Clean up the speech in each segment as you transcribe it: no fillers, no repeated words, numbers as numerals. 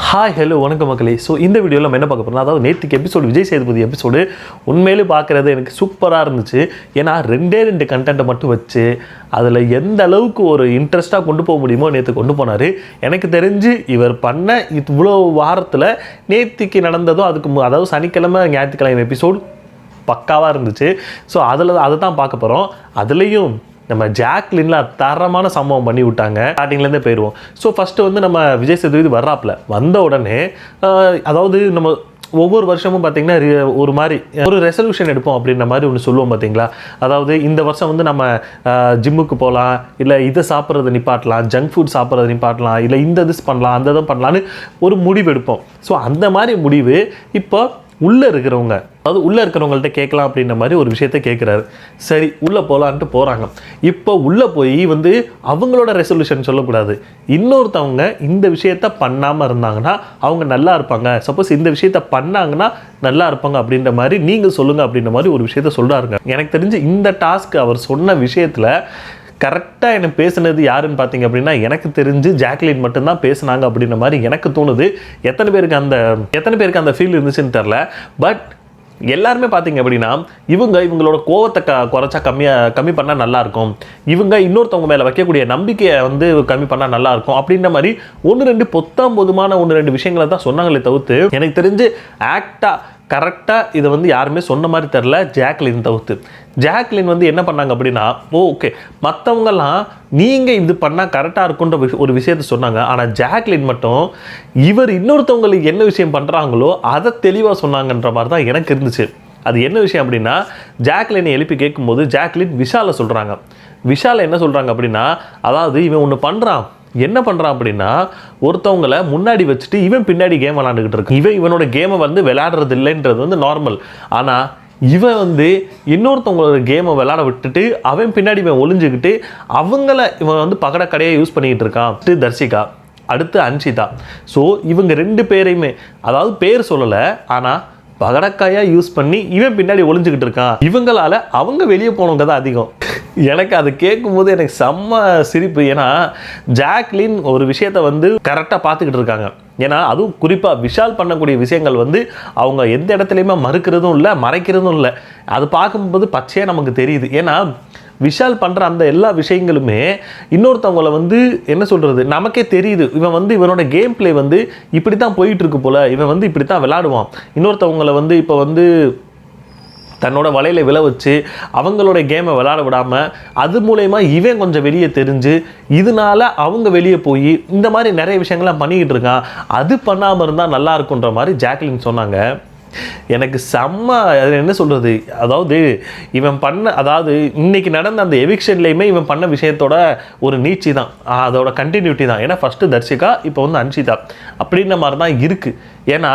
Hi hello வணக்கம் மக்களே. So இந்த வீடியோவில் நம்ம என்ன பார்க்க போகிறோம், அதாவது நேற்றுக்கு எபிசோடு விஜய் சேதுபதி எபிசோடு உண்மையிலே பார்க்குறது எனக்கு சூப்பராக இருந்துச்சு. ஏன்னா ரெண்டு கண்டென்ட்டை மட்டும் வச்சு அதில் எந்த அளவுக்கு ஒரு இன்ட்ரெஸ்ட்டாக கொண்டு போக முடியுமோ நேற்று கொண்டு போனார். எனக்கு தெரிஞ்சு இவர் பண்ண இவ்வளோ வாரத்தில் நேற்றுக்கு நடந்ததும் அதுக்கு அதாவது சனிக்கிழமை ஞாயிற்றுக்கிழமை எபிசோடு பக்காவாக இருந்துச்சு. ஸோ அதை தான் பார்க்க போகிறோம். அதுலேயும் நம்ம ஜாக்லின்ல தரமான சம்பவம் பண்ணி விட்டாங்க. ஸ்டார்டிங்லேருந்தே போயிடுவோம். ஸோ ஃபஸ்ட்டு வந்து நம்ம விஜய் சேதுபதி வர்றாப்புல வந்த உடனே அதாவது நம்ம ஒவ்வொரு வருஷமும் பார்த்திங்கன்னா ஒரு மாதிரி ஒரு ரெசல்யூஷன் எடுப்போம் அப்படின்ற மாதிரி ஒன்று சொல்லுவோம் பார்த்தீங்களா. அதாவது இந்த வருஷம் வந்து நம்ம ஜிம்முக்கு போகலாம், இல்லை இதை சாப்பிட்றத நிப்பாட்டலாம், ஜங்க் ஃபுட் சாப்பிட்றத நிப்பாட்டலாம், இல்லை இந்த இது பண்ணலாம் அந்த இதை பண்ணலான்னு ஒரு முடிவு எடுப்போம். ஸோ அந்த மாதிரி முடிவு இப்போ உள்ளே இருக்கிறவங்க, அதாவது உள்ளே இருக்கிறவங்கள்ட்ட கேட்கலாம் அப்படின்ற மாதிரி ஒரு விஷயத்த கேட்குறாரு. சரி உள்ளே போகலான்ட்டு போகிறாங்க. இப்போ உள்ளே போய் வந்து அவங்களோட ரெசல்யூஷன் சொல்லக்கூடாது. இன்னொருத்தவங்க இந்த விஷயத்த பண்ணாமல் இருந்தாங்கன்னா அவங்க நல்லா இருப்பாங்க, சப்போஸ் இந்த விஷயத்த பண்ணாங்கன்னா நல்லா இருப்பாங்க அப்படின்ற மாதிரி நீங்கள் சொல்லுங்கள் அப்படின்ற மாதிரி ஒரு விஷயத்த சொல்கிறாருங்க. எனக்கு தெரிஞ்சு இந்த டாஸ்க் அவர் சொன்ன விஷயத்தில் கரெக்டாக எனக்கு பேசுனது யாருன்னு பார்த்தீங்க அப்படின்னா எனக்கு தெரிஞ்சு ஜாக்லின் மட்டும்தான் பேசுனாங்க அப்படின்ற மாதிரி எனக்கு தோணுது. எத்தனை பேருக்கு அந்த ஃபீல் இருந்துச்சுன்னு தெரில. பட் எல்லாருமே பார்த்தீங்க அப்படின்னா இவங்களோட கோவத்தை குறைச்சா கம்மி பண்ணால் நல்லாயிருக்கும், இவங்க இன்னொருத்தவங்க மேலே வைக்கக்கூடிய நம்பிக்கையை வந்து கம்மி பண்ணால் நல்லாயிருக்கும் அப்படின்ற மாதிரி பொதுமான ஒன்று ரெண்டு விஷயங்களை தான் சொன்னாங்களே தவிர்த்து எனக்கு தெரிஞ்சு ஆக்டாக கரெக்டாக இதை வந்து யாருமே சொன்ன மாதிரி தெரில ஜாக்லின் தவிர்த்து. ஜாக்லின் வந்து என்ன பண்ணாங்க அப்படின்னா ஓகே மற்றவங்கெல்லாம் நீங்கள் இது பண்ணால் கரெக்டாக இருக்குன்ற ஒரு விஷயத்த சொன்னாங்க. ஆனால் ஜாக்லின் மட்டும் இவர் இன்னொருத்தவங்களுக்கு என்ன விஷயம் பண்ணுறாங்களோ அதை தெளிவாக சொன்னாங்கன்ற மாதிரி தான் எனக்கு இருந்துச்சு. அது என்ன விஷயம் அப்படின்னா ஜாக்லினை எழுப்பி கேட்கும்போது ஜாக்லின் விஷாலை சொல்கிறாங்க. விஷாலை என்ன சொல்கிறாங்க அப்படின்னா அதாவது இவன் ஒன்று பண்ணுறான், என்ன பண்ணுறான் அப்படின்னா ஒருத்தவங்களை முன்னாடி வச்சுட்டு இவன் பின்னாடி கேம் விளாண்டுக்கிட்டு இருக்கு. இவனோட கேமை வந்து விளையாடுறது இல்லைன்றது வந்து நார்மல். ஆனால் இவன் வந்து இன்னொருத்தவங்களோட கேமை விளையாட விட்டுட்டு அவன் பின்னாடி இவன் ஒளிஞ்சுக்கிட்டு இவன் வந்து பகடக்கடையை யூஸ் பண்ணிக்கிட்டு இருக்கான். தர்ஷிகா, அடுத்து அன்ஷிதா. ஸோ இவங்க ரெண்டு பேரையுமே, அதாவது பேர் சொல்லலை, ஆனால் பகடக்காயாக யூஸ் பண்ணி இவன் பின்னாடி ஒளிஞ்சுக்கிட்டு இருக்கான். இவங்களால அவங்க வெளியே போனவங்க தான் அதிகம். எனக்கு அது கேட்கும்போது எனக்கு செம்ம சிரிப்பு. ஏன்னா ஜாக்லின் ஒரு விஷயத்தை வந்து கரெக்டாக பார்த்துக்கிட்டு இருக்காங்க. ஏன்னா அதுவும் குறிப்பாக விஷால் பண்ணக்கூடிய விஷயங்கள் வந்து அவங்க எந்த இடத்துலையுமே மறுக்கிறதும் இல்லை மறைக்கிறதும் இல்லை. அது பார்க்கும்போது பச்சையாக நமக்கு தெரியுது. ஏன்னா விஷால் பண்ணுற அந்த எல்லா விஷயங்களுமே இன்னொருத்தவங்களை வந்து என்ன சொல்கிறது நமக்கே தெரியுது. இவன் வந்து இவனோட கேம் பிளே வந்து இப்படி தான் போயிட்டுருக்கு போல், இவன் வந்து இப்படி தான் விளையாடுவான். இன்னொருத்தவங்களை வந்து இப்போ வந்து தன்னோட வலையில் விழ வச்சு அவங்களோட கேமை விளையாட விடாமல் அது மூலயமா இவன் கொஞ்சம் வெளியே தெரிஞ்சு இதனால அவங்க வெளியே போய் இந்த மாதிரி நிறைய விஷயங்கள்லாம் பண்ணிக்கிட்டு இருக்கான். அது பண்ணாமல் இருந்தால் நல்லா இருக்குன்ற மாதிரி ஜாக்லின் சொன்னாங்க. எனக்கு செம்ம என்ன சொல்கிறது, அதாவது இவன் பண்ண, அதாவது இன்னைக்கு நடந்த அந்த எவிக்ஷன்லேயுமே இவன் பண்ண விஷயத்தோட ஒரு நீட்சி தான், அதோட கண்டினியூட்டி தான். ஏன்னா ஃபஸ்ட்டு தர்ஷிகா, இப்போ வந்து அன்ஷிதா அப்படின்ற மாதிரி தான் இருக்குது. ஏன்னா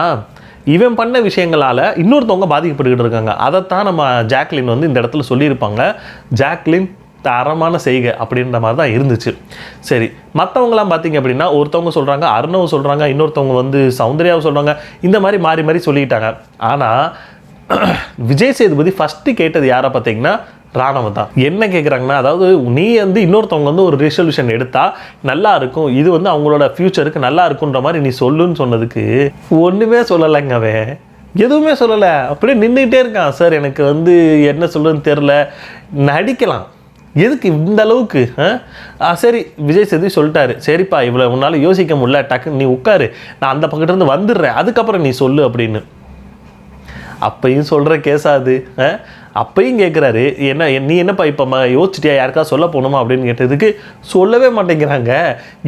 இவன் பண்ண விஷயங்களால் இன்னொருத்தவங்க பாதிக்கப்பட்டுக்கிட்டு இருக்காங்க. அதைத்தான் நம்ம ஜாக்லின் வந்து இந்த இடத்துல சொல்லியிருப்பாங்க. ஜாக்லின் தரமான செய்கை அப்படின்ற மாதிரி தான் இருந்துச்சு. சரி, மற்றவங்களாம் பார்த்தீங்க அப்படின்னா ஒருத்தவங்க சொல்கிறாங்க அர்ணவ் சொல்கிறாங்க, இன்னொருத்தவங்க வந்து சௌந்தர்யாவை சொல்கிறாங்க, இந்த மாதிரி மாறி சொல்லிட்டாங்க. ஆனால் விஜய் சேதுபதி ஃபஸ்ட்டு கேட்டது யாரை பார்த்தீங்கன்னா ராணவ தான். என்ன கேட்குறாங்கன்னா அதாவது நீ வந்து இன்னொருத்தவங்க வந்து ஒரு ரெசல்யூஷன் எடுத்தால் நல்லா இருக்கும், இது வந்து அவங்களோட ஃப்யூச்சருக்கு நல்லா இருக்குன்ற மாதிரி நீ சொல்லுன்னு சொன்னதுக்கு ஒன்றுமே சொல்லலைங்க. அவன் எதுவுமே சொல்லலை, அப்படியே நின்றுக்கிட்டே இருக்கான். சார் எனக்கு வந்து என்ன சொல்லுன்னு தெரில, நடிக்கலாம் எதுக்கு இந்த அளவுக்கு? சரி விஜய் சேதுபதி சொல்லிட்டாரு, சரிப்பா இவ்வளோ உன்னால் யோசிக்க முடியல, டக்குன்னு நீ உட்காரு, நான் அந்த பக்கத்துலேருந்து வந்துடுறேன், அதுக்கப்புறம் நீ சொல்லு அப்படின்னு. அப்பையும் சொல்கிற கேஸாது. அப்பையும் கேட்குறாரு, நீ என்னப்பா இப்போ யோசிச்சிட்டியா, யாருக்கா சொல்ல போகணுமா அப்படின்னு கேட்டதுக்கு சொல்லவே மாட்டேங்கிறாங்க,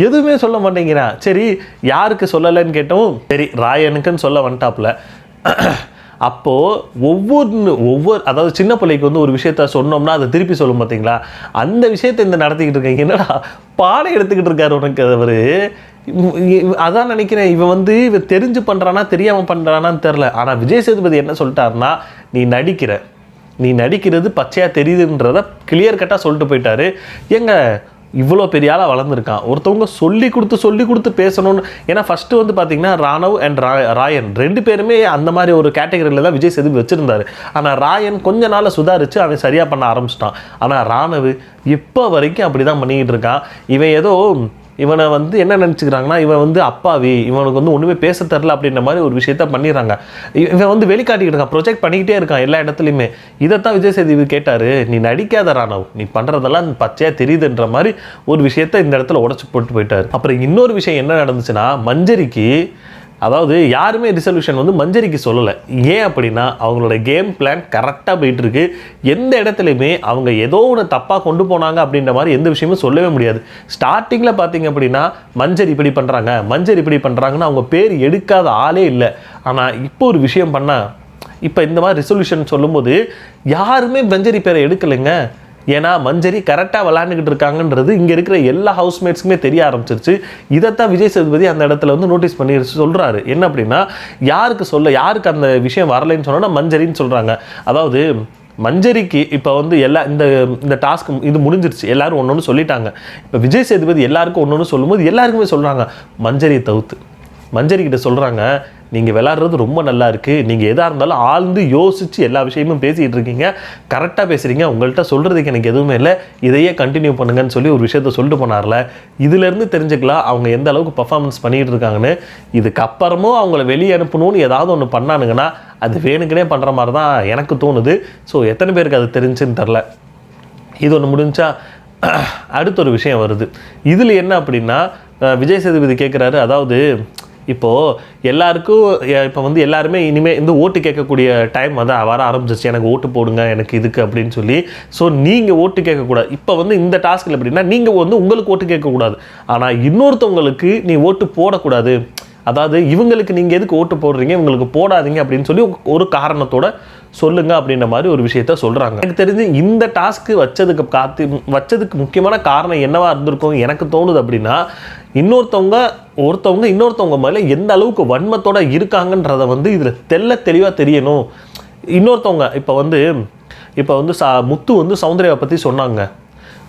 எதுவுமே சொல்ல மாட்டேங்கிறான். சரி யாருக்கு சொல்லலைன்னு கேட்டோம், சரி ராயனுக்குன்னு சொல்ல வந்துட்டாப்புல. அப்போது ஒவ்வொரு அதாவது சின்ன பிள்ளைக்கு வந்து ஒரு விஷயத்த சொன்னோம்னா அதை திருப்பி சொல்லும் பார்த்தீங்களா, அந்த விஷயத்தை இந்த நடத்திக்கிட்டு இருக்கேன். என்னடா பாடம் எடுத்துக்கிட்டு இருக்காரு உனக்கு அவர். அதான் நினைக்கிறேன், இவன் தெரிஞ்சு பண்ணுறானா தெரியாமல் பண்ணுறானான்னு தெரில. ஆனால் விஜய் சேதுபதி என்ன சொல்லிட்டாருன்னா நீ நடிக்கிறது பச்சையாக தெரியுதுன்றத கிளியர் கட்டாக சொல்லிட்டு போயிட்டாரு. இவ்வளோ பெரிய ஆளாக வளர்ந்துருக்கான், ஒருத்தவங்க சொல்லி கொடுத்து பேசணும்னு. ஏன்னா ஃபஸ்ட்டு வந்து பார்த்திங்கன்னா ராணவ் அண்ட் ராயன் ரெண்டு பேருமே அந்த மாதிரி ஒரு கேட்டகரியில் தான் விஜய் சேதுபதி வச்சுருந்தார். ஆனால் ராயன் கொஞ்ச நாள் சுதாரித்து அவன் சரியாக பண்ண ஆரம்பிச்சிட்டான். ஆனால் ராணவ் இப்போ வரைக்கும் அப்படி தான் பண்ணிக்கிட்டு இருக்கான். இவன் ஏதோ இவனை வந்து என்ன நினச்சிக்கிறாங்கன்னா இவன் வந்து அப்பாவி, இவனுக்கு வந்து ஒன்றுமே பேச தரல அப்படின்ற மாதிரி ஒரு விஷயத்த பண்ணிடுறாங்க. இவன் வந்து வெளிக்காட்டிக்கிட்டு இருக்கான், ப்ரொஜெக்ட் பண்ணிக்கிட்டே இருக்கான் எல்லா இடத்துலையுமே. இதைத்தான் விஜய் சேதுபதி கேட்டார், நீ நடிக்காத ராணவ், நீ பண்ணுறதெல்லாம் பச்சையாக தெரியுதுன்ற மாதிரி ஒரு விஷயத்த இந்த இடத்துல உடச்சி போட்டு போயிட்டார். அப்புறம் இன்னொரு விஷயம் என்ன நடந்துச்சுன்னா, மஞ்சரிக்கு அதாவது யாருமே ரிசல்யூஷன் வந்து மஞ்சரிக்கு சொல்லலை. ஏன் அப்படின்னா அவங்களோட கேம் பிளான் கரெக்டாக போயிட்டுருக்கு. எந்த இடத்துலையுமே அவங்க ஏதோ ஒன்று தப்பாக கொண்டு போனாங்க அப்படின்ற மாதிரி எந்த விஷயமும் சொல்லவே முடியாது. ஸ்டார்டிங்கில் பார்த்தீங்க அப்படின்னா மஞ்சரி இப்படி பண்ணுறாங்க, மஞ்சரி இப்படி பண்ணுறாங்கன்னு அவங்க பேர் எடுக்காத ஆளே இல்லை. ஆனால் இப்போ ஒரு விஷயம் பண்ணால், இப்போ இந்த மாதிரி ரிசல்யூஷன் சொல்லும்போது யாருமே மஞ்சரி பேரை எடுக்கலைங்க. ஏன்னா மஞ்சரி கரெக்டாக விளாண்டுக்கிட்டு இருக்காங்கன்றது இங்கே இருக்கிற எல்லா ஹவுஸ்மேட்ஸுக்குமே தெரிய ஆரம்பிச்சிருச்சு. இதைத்தான் விஜய் சேதுபதி அந்த இடத்துல வந்து நோட்டீஸ் பண்ணி சொல்கிறாரு. என்ன அப்படின்னா, யாருக்கு அந்த விஷயம் வரலைன்னு சொன்னோன்னா மஞ்சரின்னு சொல்கிறாங்க. அதாவது மஞ்சரிக்கு இப்போ வந்து இந்த டாஸ்க் இது முடிஞ்சிருச்சு, எல்லாரும் ஒன்று ஒன்று சொல்லிட்டாங்க. இப்போ விஜய் சேதுபதி எல்லாருக்கும் ஒன்று ஒன்று சொல்லும்போது எல்லாருக்குமே சொல்கிறாங்க மஞ்சரியை தவிர்த்து. மஞ்சரிக்கிட்ட சொல்கிறாங்க, நீங்கள் விளாட்றது ரொம்ப நல்லா இருக்குது, நீங்கள் எதாக இருந்தாலும் ஆழ்ந்து யோசித்து எல்லா விஷயமும் பேசிகிட்டு இருக்கீங்க, கரெக்டாக பேசுகிறீங்க, உங்கள்கிட்ட சொல்கிறதுக்கு எனக்கு எதுவுமே இல்லை, இதையே கண்டினியூ பண்ணுங்கன்னு சொல்லி ஒரு விஷயத்த சொல்லிட்டு போனார்ல. இதிலேருந்து தெரிஞ்சுக்கலாம் அவங்க எந்த அளவுக்கு பர்ஃபார்மன்ஸ் பண்ணிகிட்டு இருக்காங்கன்னு. இதுக்கப்புறமும் அவங்கள வெளியே அனுப்பணும்னு ஏதாவது ஒன்று பண்ணானுங்கன்னா அது வேணுக்குனே பண்ணுற மாதிரி தான் எனக்கு தோணுது. ஸோ எத்தனை பேருக்கு அது தெரிஞ்சுன்னு தெரில. இது ஒன்று முடிஞ்சா அடுத்த ஒரு விஷயம் வருது. இதில் என்ன அப்படின்னா, விஜய் சேதுபதி கேட்குறாரு, அதாவது இப்போது எல்லாருக்கும் இப்போ வந்து எல்லாருமே இனிமேல் இந்த ஓட்டு கேட்கக்கூடிய டைம் வந்து வர ஆரம்பிச்சிச்சு, எனக்கு ஓட்டு போடுங்க எனக்கு இதுக்கு அப்படின்னு சொல்லி. ஸோ நீங்கள் ஓட்டு கேட்கக்கூடாது. இப்போ வந்து இந்த டாஸ்கில் எப்படின்னா, நீங்கள் வந்து உங்களுக்கு ஓட்டு கேட்கக்கூடாது, ஆனால் இன்னொருத்தவங்களுக்கு நீ ஓட்டு போடக்கூடாது. அதாவது இவங்களுக்கு நீங்கள் எதுக்கு ஓட்டு போடுறீங்க, இவங்களுக்கு போடாதீங்க அப்படின்னு சொல்லி ஒரு காரணத்தோட சொல்லுங்க அப்படின்ற மாதிரி ஒரு விஷயத்த சொல்கிறாங்க. எனக்கு தெரிஞ்சு இந்த டாஸ்க்கு வச்சதுக்கு முக்கியமான காரணம் என்னவா இருந்திருக்கும் எனக்கு தோணுது அப்படின்னா, ஒருத்தவங்க இன்னொருத்தவங்க மேலே எந்த அளவுக்கு வன்மத்தோட இருக்காங்கன்றத வந்து இதில் தெளிவாக தெரியணும். இன்னொருத்தவங்க இப்போ வந்து முத்து வந்து சௌந்தர்யாவை பற்றி சொன்னாங்க.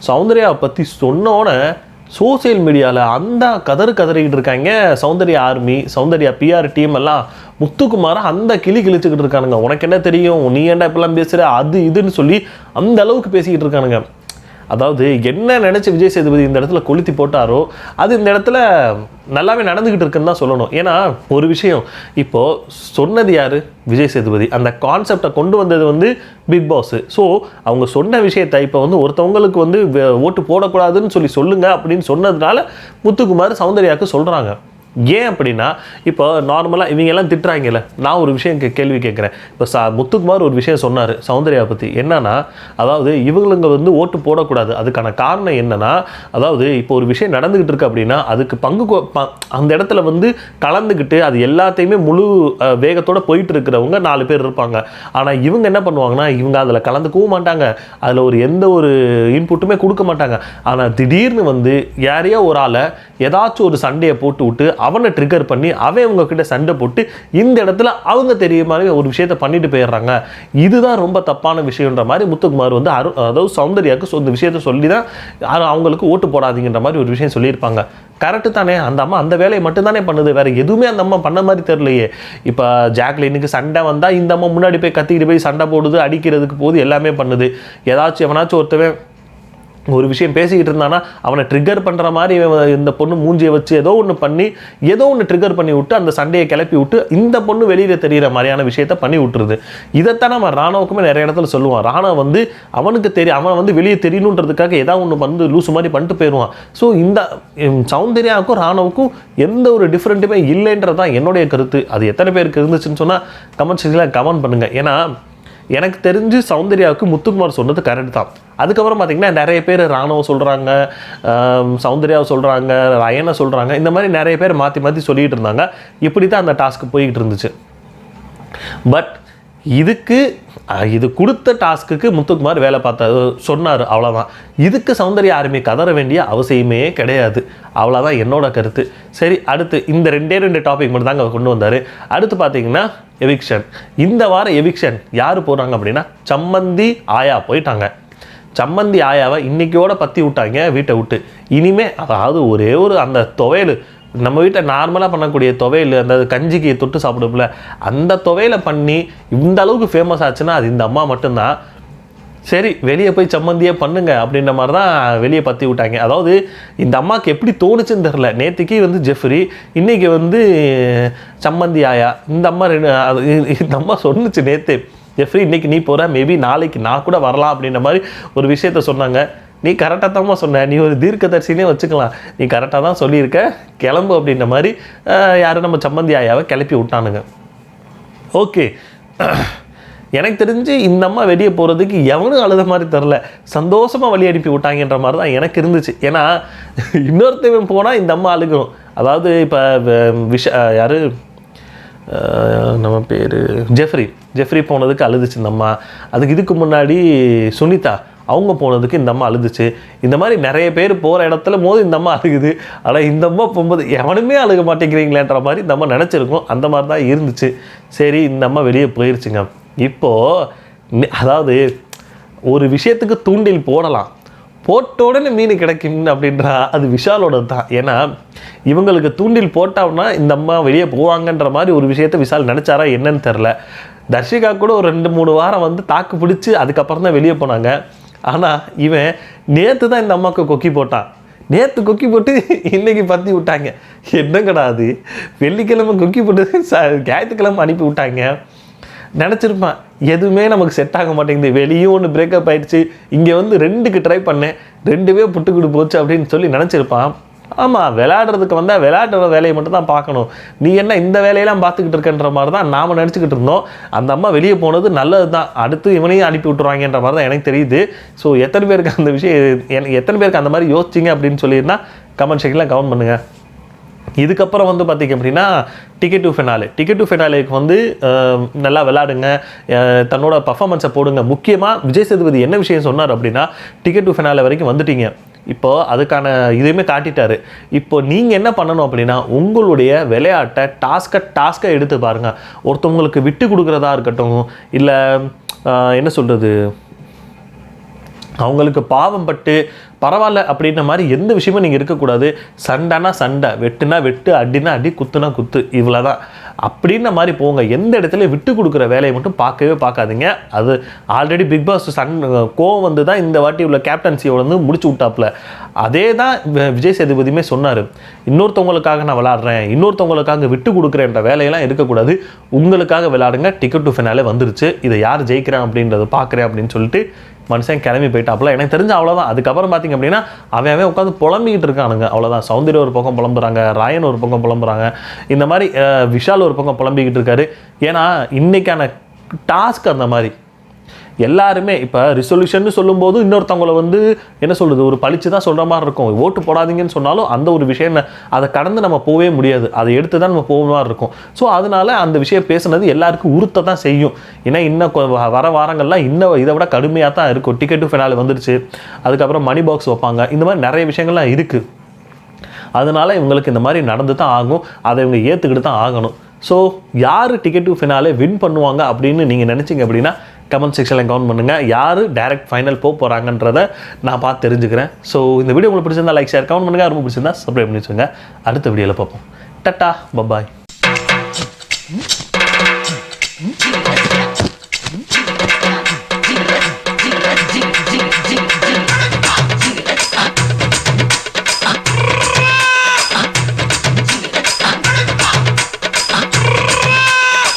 சௌந்தர்யாவை பற்றி சொன்னோன்னே சோசியல் மீடியாவில் அந்த கதறிக்கிட்டு இருக்காங்க. Soundarya army, Soundarya PR team எல்லாம் முத்துக்குமாரை அந்த கிழிச்சுக்கிட்டு இருக்கானுங்க. உனக்கு என்ன தெரியும், நீ ஏன்டா இப்பெல்லாம் பேசுகிற, அது இதுன்னு சொல்லி அந்த அளவுக்கு பேசிக்கிட்டு இருக்கானுங்க. அதாவது என்ன நினச்சி விஜய் சேதுபதி இந்த இடத்துல கொளுத்தி போட்டாரோ அது இந்த இடத்துல நல்லாவே நடந்துக்கிட்டு இருக்குன்னு தான் சொல்லணும். ஏன்னா ஒரு விஷயம், இப்போது சொன்னது யார், விஜய் சேதுபதி. அந்த கான்செப்டை கொண்டு வந்தது வந்து பிக் பாஸ். ஸோ அவங்க சொன்ன விஷயத்தை இப்போ வந்து ஒருத்தவங்களுக்கு வந்து ஓட்டு போடக்கூடாதுன்னு சொல்லி சொல்லுங்கள் அப்படின்னு சொன்னதுனால முத்துக்குமார் சௌந்தர்யாவுக்கு சொல்கிறாங்க. ஏன் அப்படின்னா, இப்போ நார்மலாக இவங்கெல்லாம் திட்டுறாங்கல்ல, நான் ஒரு விஷயம் கேள்வி கேட்குறேன். இப்போ முத்துக்குமார் ஒரு விஷயம் சொன்னார் சௌந்தர்யா பற்றி. என்னன்னா, அதாவது இவங்களுங்க வந்து ஓட்டு போடக்கூடாது. அதுக்கான காரணம் என்னன்னா, அதாவது இப்போ ஒரு விஷயம் நடந்துக்கிட்டு இருக்கு அப்படின்னா அதுக்கு அந்த இடத்துல வந்து கலந்துக்கிட்டு அது எல்லாத்தையுமே முழு வேகத்தோடு போயிட்டு இருக்கிறவங்க 4 பேர் இருப்பாங்க. ஆனால் இவங்க என்ன பண்ணுவாங்கன்னா, இவங்க அதில் கலந்துக்கவும் மாட்டாங்க, அதில் எந்த ஒரு இன்புட்டுமே கொடுக்க மாட்டாங்க. ஆனால் திடீர்னு வந்து யாரையோ ஒரு ஆளை ஏதாச்சும் ஒரு சண்டையை போட்டு விட்டு அவனை ட்ரிகர் பண்ணி அவன் உங்ககிட்ட சண்டை போட்டு இந்த இடத்துல அவங்க தெரிய மாதிரி ஒரு விஷயத்த பண்ணிட்டு போயிடுறாங்க. இதுதான் ரொம்ப தப்பான விஷயம்ன்ற மாதிரி முத்துக்குமார் வந்து அதாவது சௌந்தர்யாவுக்கு இந்த விஷயத்த சொல்லி தான் அவங்களுக்கு ஓட்டு போடாதீங்கன்ற மாதிரி ஒரு விஷயம் சொல்லியிருப்பாங்க. கரெக்டு தானே, அந்த அம்மா அந்த வேலையை மட்டும்தானே பண்ணுது, வேறு எதுவுமே அந்த அம்மா பண்ண மாதிரி தெரியலையே. இப்போ ஜாக்லினுக்கு சண்டை வந்தால் இந்த அம்மா முன்னாடி போய் கத்திக்கிட்டு போய் சண்டை போடுது, அடிக்கிறதுக்கு போது எல்லாமே பண்ணுது. எவனாச்சும் ஒருத்தவன் ஒரு விஷயம் பேசிக்கிட்டு இருந்தானா அவனை ட்ரிகர் பண்ணுற மாதிரி இந்த பொண்ணு மூஞ்சியை வச்சு ஏதோ ஒன்று ட்ரிகர் பண்ணி விட்டு அந்த சண்டையை கிளப்பி விட்டு இந்த பொண்ணு வெளியில் தெரிகிற மாதிரியான விஷயத்த பண்ணி விட்டுருது. இதைத்தான் நம்ம ராணவுக்குமே நிறைய இடத்துல சொல்லுவான். ராணவ் வந்து அவன் வந்து வெளியே தெரியணுன்றதுக்காக ஏதாவது ஒன்று வந்து லூசு மாதிரி பண்ணிட்டு போயிடுவான். ஸோ இந்த சௌந்தர்யாவுக்கும் ராணவுக்கும் எந்த ஒரு டிஃப்ரெண்ட்டுமே இல்லைன்றது தான் என்னுடைய கருத்து. அது எத்தனை பேருக்கு இருந்துச்சுன்னு சொன்னால் கமெண்ட் செக்ஷனில் கமெண்ட் பண்ணுங்கள். ஏன்னா எனக்கு தெரிஞ்சு சௌந்தர்யாவுக்கு முத்துக்குமார் சொன்னது கரெக்ட் தான். அதுக்கப்புறம் பார்த்திங்கன்னா நிறைய பேர் ராணுவ சொல்கிறாங்க, சௌந்தர்யாவை சொல்கிறாங்க, ரயனை சொல்கிறாங்க, இந்த மாதிரி நிறைய பேர் மாற்றி சொல்லிகிட்டு இருந்தாங்க. இப்படி தான் அந்த டாஸ்க்கு போய்கிட்டு இருந்துச்சு. பட் இது கொடுத்த டாஸ்க்குக்கு முத்துக்குமார் வேலை சொன்னார், அவ்வளோதான். இதுக்கு சௌந்தர்யா ஆர்மி கதற வேண்டிய அவசியமே கிடையாது. அவ்வளோதான் என்னோட கருத்து. சரி, அடுத்து இந்த 2 டாபிக் மட்டும் தாங்க கொண்டு வந்தார். அடுத்து பார்த்தீங்கன்னா எவிக்ஷன். இந்த வாரம் எவிக்ஷன் யார் போகிறாங்க அப்படின்னா சம்மந்தி ஆயா போயிட்டாங்க. சம்மந்தி ஆயாவை இன்றைக்கியோட பற்றி விட்டாங்க வீட்டை விட்டு. அதாவது ஒரே ஒரு அந்த துவையல், நம்ம வீட்டில் நார்மலாக பண்ணக்கூடிய துவையல், அந்த கஞ்சிக்கு தொட்டு சாப்பிடும்ல, அந்த துவையலை பண்ணி இந்த அளவுக்கு ஃபேமஸ் ஆச்சுன்னா அது இந்த அம்மா மட்டும்தான். சரி வெளியே போய் சம்மந்தியே பண்ணுங்க அப்படின்ற மாதிரி தான் வெளியே பற்றி விட்டாங்க. அதாவது இந்த அம்மாவுக்கு எப்படி தோணுச்சுன்னு தெரில. நேற்றுக்கு வந்து ஜெஃப்ரி, இன்றைக்கி வந்து சம்மந்தி ஆயா. இந்த அம்மா சொன்னுச்சு நேற்று, ஜெஃப்ரி இன்றைக்கி நீ போகிற, மேபி நாளைக்கு நான் கூட வரலாம் அப்படின்ற மாதிரி ஒரு விஷயத்த சொன்னாங்க. நீ கரெக்டாக தான்மா சொன்ன, நீ ஒரு தீர்க்கதரிசினே வச்சுக்கலாம், நீ கரெக்டாக தான் சொல்லியிருக்க, கிளம்பு அப்படின்ற மாதிரி யாரும் நம்ம சம்மந்தி ஆயாவை கிளப்பி விட்டானுங்க. ஓகே, எனக்கு தெரிஞ்சு இந்த அம்மா வெளியே போகிறதுக்கு எவனும் அழுத மாதிரி தெரில, சந்தோஷமாக வழி அனுப்பி விட்டாங்கன்ற மாதிரி தான் எனக்கு இருந்துச்சு. ஏன்னா இன்னொருத்தவன் போனால் இந்த அம்மா அழுகணும். அதாவது இப்போ யார் நம்ம பேர் ஜெஃப்ரி போனதுக்கு அழுதுச்சு இந்த அம்மா. இதுக்கு முன்னாடி சுனிதா அவங்க போனதுக்கு இந்த அம்மா அழுதுச்சு. இந்த மாதிரி நிறைய பேர் போகிற இடத்துல போது இந்த அம்மா அழுகுது. ஆனால் இந்த அம்மா போகும்போது எவனுமே அழுக மாட்டேங்கிறீங்களேன்ற மாதிரி இந்த அம்மா நினச்சிருக்கோம். அந்த மாதிரி தான் இருந்துச்சு. சரி, இந்த அம்மா வெளியே போயிடுச்சுங்க. இப்போது அதாவது ஒரு விஷயத்துக்கு தூண்டில் போடலாம், போட்ட உடனே மீன் கிடைக்கும் அப்படின்றா அது விஷாலோட தான். ஏன்னா இவங்களுக்கு தூண்டில் போட்டோம்னா இந்த அம்மா வெளியே போவாங்கன்ற மாதிரி ஒரு விஷயத்த விஷால் நினச்சாரா என்னன்னு தெரில. தர்ஷிகா கூட ஒரு 2-3 வாரம் வந்து தாக்கு பிடிச்சி அதுக்கப்புறம் தான் வெளியே போனாங்க. ஆனால் இவன் நேற்று தான் இந்த அம்மாவுக்கு கொக்கி போட்டான். நேற்று கொக்கி போட்டு இன்றைக்கி பற்றி விட்டாங்க. என்னங்கடா அது, வெள்ளிக்கிழமை கொக்கி போட்டு ஞாயிற்றுக்கிழமை அனுப்பி விட்டாங்க. நினச்சிருப்பான் எதுவுமே நமக்கு செட் ஆக மாட்டேங்குது, வெளியும் ஒன்று பிரேக்கப் ஆகிடுச்சு, இங்கே வந்து 2க்கு ட்ரை பண்ணேன், 2வே புட்டுக்கிட்டு போச்சு அப்படின்னு சொல்லி நினச்சிருப்பான். ஆமாம், விளையாடுறதுக்கு வந்தால் விளையாடுற வேலையை மட்டும் தான் பார்க்கணும், நீ என்ன இந்த வேலையெல்லாம் பார்த்துக்கிட்டு இருக்கன்ற மாதிரி தான் நாம் நினச்சிக்கிட்டு இருந்தோம். அந்த அம்மா வெளியே போனது நல்லது தான், அடுத்து இவனையும் அனுப்பி விட்டுருவாங்கன்ற மாதிரி தான் எனக்கு தெரியுது. ஸோ எத்தனை பேருக்கு அந்த விஷயம், எத்தனை பேருக்கு அந்த மாதிரி யோசிச்சிங்க அப்படின்னு சொல்லியிருந்தால் கமெண்ட் செக்ஷனில் கமெண்ட் பண்ணுங்கள். இதுக்கப்புறம் வந்து பார்த்திங்க அப்படின்னா டிக்கெட் டு ஃபினாலேக்கு வந்து நல்லா விளையாடுங்க, தன்னோட பர்ஃபார்மன்ஸை போடுங்க. முக்கியமாக விஜய் சேதுபதி என்ன விஷயம் சொன்னார் அப்படின்னா, டிக்கெட் டு ஃபினாலே வரைக்கும் வந்துட்டீங்க, இப்போது அதுக்கான இதையுமே காட்டிட்டார். இப்போ நீங்கள் என்ன பண்ணணும் அப்படின்னா, உங்களுடைய விளையாட்டை டாஸ்க்கை எடுத்து பாருங்கள். ஒருத்தவங்களுக்கு விட்டு கொடுக்குறதா இருக்கட்டும், இல்லை என்ன சொல்கிறது, அவங்களுக்கு பாவம் பட்டு பரவாயில்ல அப்படின்ற மாதிரி எந்த விஷயமும் நீங்கள் இருக்கக்கூடாது. சண்டைனா சண்டை, வெட்டுனா வெட்டு, அடினா அடி, குத்துனா குத்து, இவ்வளோ தான் அப்படின்ற மாதிரி போங்க. எந்த இடத்துல விட்டு கொடுக்குற வேலையை மட்டும் பார்க்கவே பார்க்காதீங்க. அது ஆல்ரெடி பிக் பாஸ் கோவம் வந்து தான் இந்த வாட்டி உள்ள கேப்டன்சியை வந்து முடிச்சு விட்டாப்புல. அதே தான் விஜய் சேதுபதியுமே சொன்னார், இன்னொருத்தவங்களுக்காக நான் விளாட்றேன், இன்னொருத்தவங்களுக்காக விட்டு கொடுக்குறேன்ற வேலையெல்லாம் இருக்கக்கூடாது, உங்களுக்காக விளையாடுங்க. டிக்கெட் டு ஃபினாலே வந்துருச்சு, இதை யார் ஜெயிக்கிறேன் அப்படின்றத பார்க்குறேன் அப்படின்னு சொல்லிட்டு மனுஷன் கிளம்பி போயிட்டாப்புல. எனக்கு தெரிஞ்சு அவ்வளோதான். அதுக்கப்புறம் பார்த்திங்க அப்படின்னா அவன் உட்காந்து புலம்பிக்கிட்டு இருக்கானுங்க, அவ்வளோதான். சௌந்தர்யா ஒரு பக்கம் புலம்புறாங்க, ராயன் ஒரு பக்கம் புலம்புறாங்க, இந்த மாதிரி விஷால் ஒரு பக்கம் புலம்பிக்கிட்டு இருக்காரு. ஏன்னா இன்றைக்கான டாஸ்க் அந்த மாதிரி எல்லாருமே இப்போ ரிசொல்யூஷன் சொல்லும்போது இன்னொருத்தவங்களை வந்து என்ன சொல்கிறது, ஒரு பழிச்சு தான் சொல்கிற மாதிரி இருக்கும். ஓட்டு போடாதீங்கன்னு சொன்னாலும் அந்த ஒரு விஷயம் அதை கடந்து நம்ம போகவே முடியாது, அதை எடுத்து தான் நம்ம போகிற மாதிரி இருக்கும். ஸோ அதனால அந்த விஷயம் பேசுனது எல்லாருக்கும் உறுத்த தான் செய்யும். ஏன்னா இன்னும் வர வாரங்கள்லாம் இன்னும் இதை விட கடுமையாக தான் இருக்கும். டிக்கெட் டு ஃபினாலே வந்துருச்சு, அதுக்கப்புறம் மணி பாக்ஸ் வைப்பாங்க, இந்த மாதிரி நிறைய விஷயங்கள்லாம் இருக்குது. அதனால இவங்களுக்கு இந்த மாதிரி நடந்து தான் ஆகும், அதை இவங்க ஏற்றுக்கிட்டு தான் ஆகணும். ஸோ யார் டிக்கெட் டு ஃபினாலே வின் பண்ணுவாங்க அப்படின்னு நீங்கள் நினச்சிங்க அப்படின்னா கமெண்ட் செக்ஷனில் கமெண்ட் பண்ணுங்கள். யார் டைரக்ட் ஃபைனல் போகிறாங்கன்றதை நான் பார்த்து தெரிஞ்சுக்கிறேன். ஸோ இந்த வீடியோ உங்களுக்கு பிடிச்சிருந்தா லைக், ஷேர், கமெண்ட் பண்ணுங்கள். ரொம்ப பிடிச்சிருந்தா சப்ஸ்கிரைப் பண்ணி வச்சுங்க. அடுத்த வீடியோவில் பார்ப்போம். Ta-ta, bye bye.